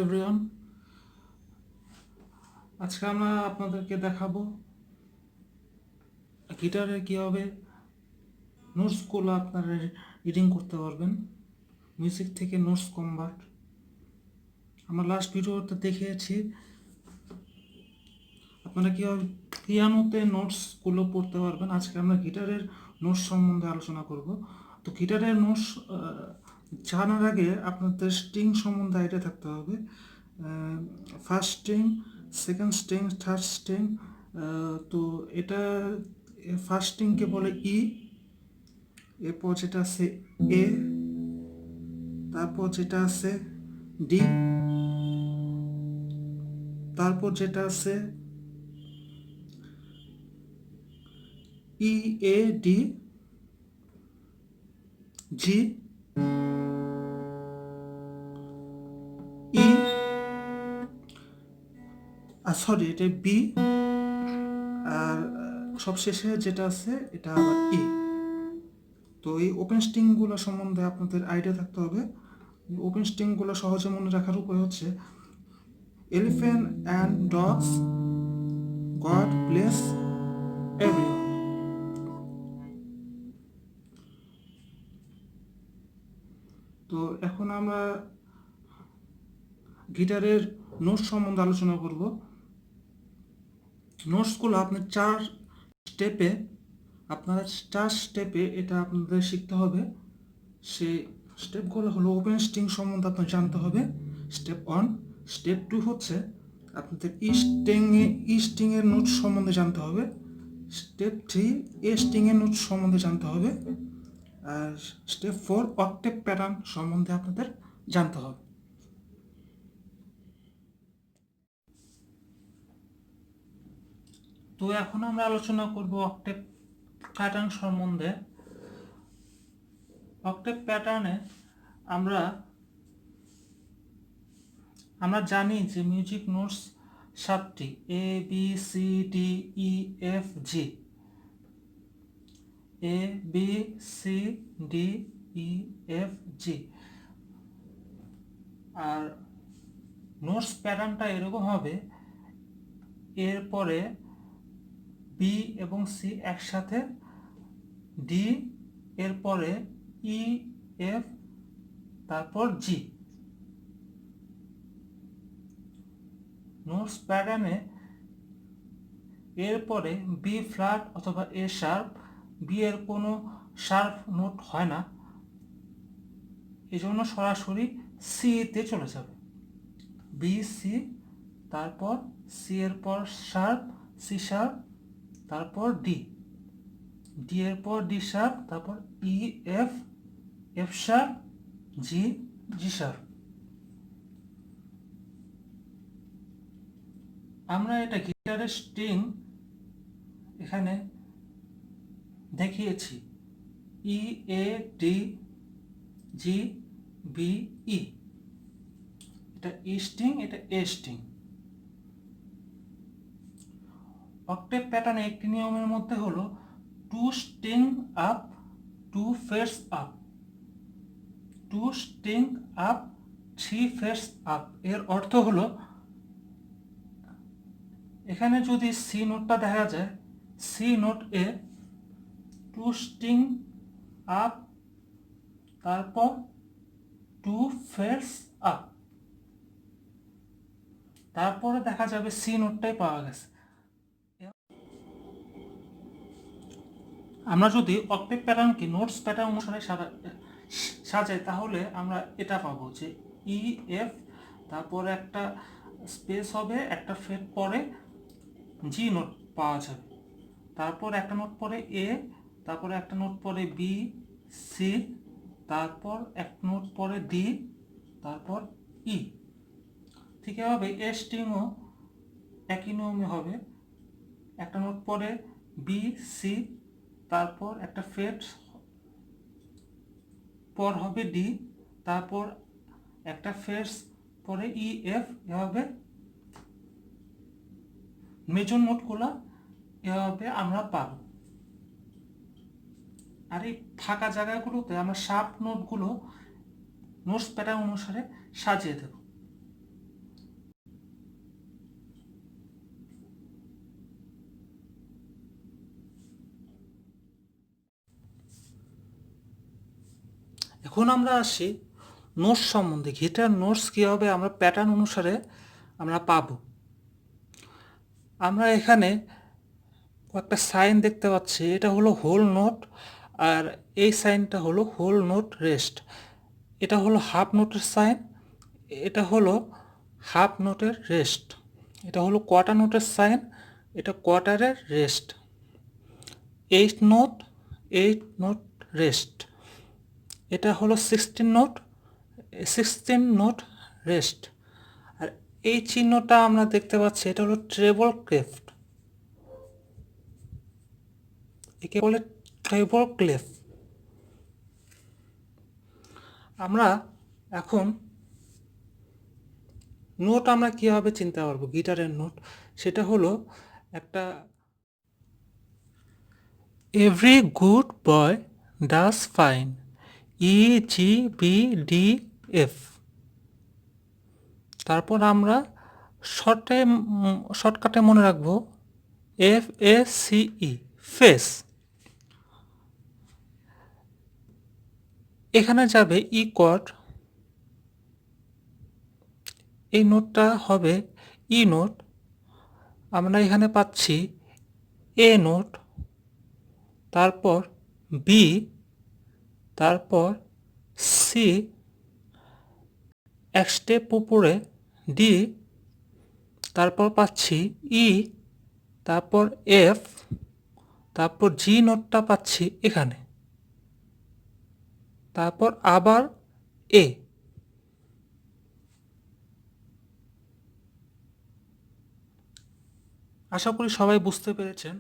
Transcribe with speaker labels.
Speaker 1: Everyone, আজকে আমরা আপনাদেরকে দেখাবো গিটারে কীভাবে নোটসগুলো আপনারা রিডিং করতে পারবেন, মিউজিক থেকে নোটস কনভার্ট। আমরা লাস্ট ভিডিওতে দেখিয়েছি আপনারা কীভাবে পিয়ানোতে নোটসগুলো পড়তে পারবেন। আজকে আমরা গিটারের নোটস সম্বন্ধে আলোচনা করব। তো গিটারের নোটস জানার আগে আপনাদের স্ট্রিং সম্বন্ধে আইডিয়া থাকতে হবে। First string, second string, third string. তো এটা ফার্স্ট স্ট্রিংকে বলে ই, এরপর যেটা আছে এ, তারপর যেটা আছে ডি, তারপর যেটা আছে ই, এ, ডি, জি, ই, সরি এটা বি, আর সবশেষে যেটা আছে এটা আবার ই। তো এই ওপেন স্ট্রিংগুলো সম্বন্ধে আপনাদের আইডিয়া থাকতে হবে। ওপেন স্ট্রিংগুলো সহজে মনে রাখার উপায় হচ্ছে elephant and dogs, god bless everyone. তো এখন আমরা গিটারের নোটস সম্বন্ধে আলোচনা করব। নোটসগুলো আপনার চার স্টেপে এটা আপনাদের শিখতে হবে। সেই স্টেপগুলো হলো ওপেন স্ট্রিং সম্বন্ধে আপনার জানতে হবে, স্টেপ 1। স্টেপ 2 হচ্ছে আপনাদের ই স্ট্রিংয়ের নোটস সম্বন্ধে জানতে হবে। স্টেপ 3 এ স্ট্রিংয়ের নোটস সম্বন্ধে জানতে হবে। আর স্টেপ 4 অক্টেভ প্যাটার্ন সম্বন্ধে আপনাদের জানতে হবে। তো এখন আমরা আলোচনা করব অক্টেভ প্যাটার্ন সম্বন্ধে। অক্টেভ প্যাটার্নে আমরা জানি যে মিউজিক নোটস 7টি, A B C D E F G, A B C D E F G. আর নোটস প্যাটার্নটা এরকম হবে, এরপরে বি এবং সি একসাথে, ডি, এরপরে ই, এফ, তারপর জি। নোটস প্যাটার্নে এরপরে বি ফ্ল্যাট অথবা এ শার্প, বি এর কোনো শার্প নোট হয় না, এজন্য সরাসরি সি তে চলে যাবে। বি সি, তারপর সি এর পর শার্প, সি শার্প, তারপর ডি, ডি এর পর ডি শার্প, তারপর ই, এফ, এফ শার্প, জি, জি শার্প। আমরা এটা গিটারের স্ট্রিং এখানে দেখিয়েছি, ই, এ, ডি, জি, বি, ই। এটা ই স্ট্রিং, এটা এ স্ট্রিং। অক্টেভ প্যাটার্নে একটি নিয়মের মধ্যে হলো 2 string up, 2 frets up, 2 string up, 3 frets up. এর অর্থ হলো এখানে যদি সি নোটটা দেখা যায়, সি নোট এ 2 স্ট্রিং আপ, তারপর 2 ফেটস আপ, তারপরে দেখা যাবে সি নোটটাই পাওয়া গেছে। আমরা যদি অক্টেভ প্যাটার্নকে নোটস প্যাটার্ন অনুসারে সাজাই তাহলে আমরা এটা পাবো যে ই, এফ, তারপরে একটা স্পেস হবে, একটা ফেট পরে জি নোট পাওয়া যাবে, তারপর একটা নোট পরে এ, তারপরে একটা নোট পরে বি, সি, তারপর এক নোট পরে ডি, তারপর ই। ঠিক এভাবে এ স্ট্রিংও একই নিয়মে হবে, একটা নোট পরে বি, সি, তারপর একটা ফেট পর হবে ডি, তারপর একটা ফেটস পরে ই, এফ। এভাবে মেজর নোটগুলো এভাবে আমরা পাব। আর এই ফাঁকা জায়গাগুলোতে আমরা শার্প নোটগুলো নোটস প্যাটার্ন অনুসারে সাজিয়ে দেব। এখন আমরা আসি নোটস সম্বন্ধে। গিটার নোটস কীভাবে আমরা প্যাটার্ন অনুসারে আমরা পাবো। আমরা এখানে একটা সাইন দেখতে পাচ্ছি, এটা হলো হোল নোট, আর এই সাইনটা হলো হোল নোট রেস্ট। এটা হলো হাফ নোটের সাইন, এটা হলো হাফ নোটের রেস্ট। এটা হলো কোয়ার্টার নোটের সাইন, এটা কোয়ার্টারের রেস্ট। 8 note rest. এটা হলো 16 নোট রেস্ট। আর এই চিহ্নটা আমরা দেখতে পাচ্ছি, এটা হলো ট্রেবল ক্লেফ। একে বলে ট্রেবল ক্লেফ। আমরা এখন নোট আমরা কীভাবে চিনতে পারবো গিটারের নোট, সেটা হলো একটা every good boy does fine, EGBDF। তারপর আমরা শর্টকাটে মনে রাখবো FACE, ফেস। এখানে যাবে ই কর্ড, এই নোটটা হবে ই নোট। আমরা এখানে পাচ্ছি এ নোট, তারপর বি, তারপর সি, এক স্টেপ উপরে ডি, তারপর পাচ্ছি ই, তারপর এফ, তারপর জি নোটটা পাচ্ছি এখানে, তারপর আবার এ। আশা করি সবাই বুঝতে পেরেছেন।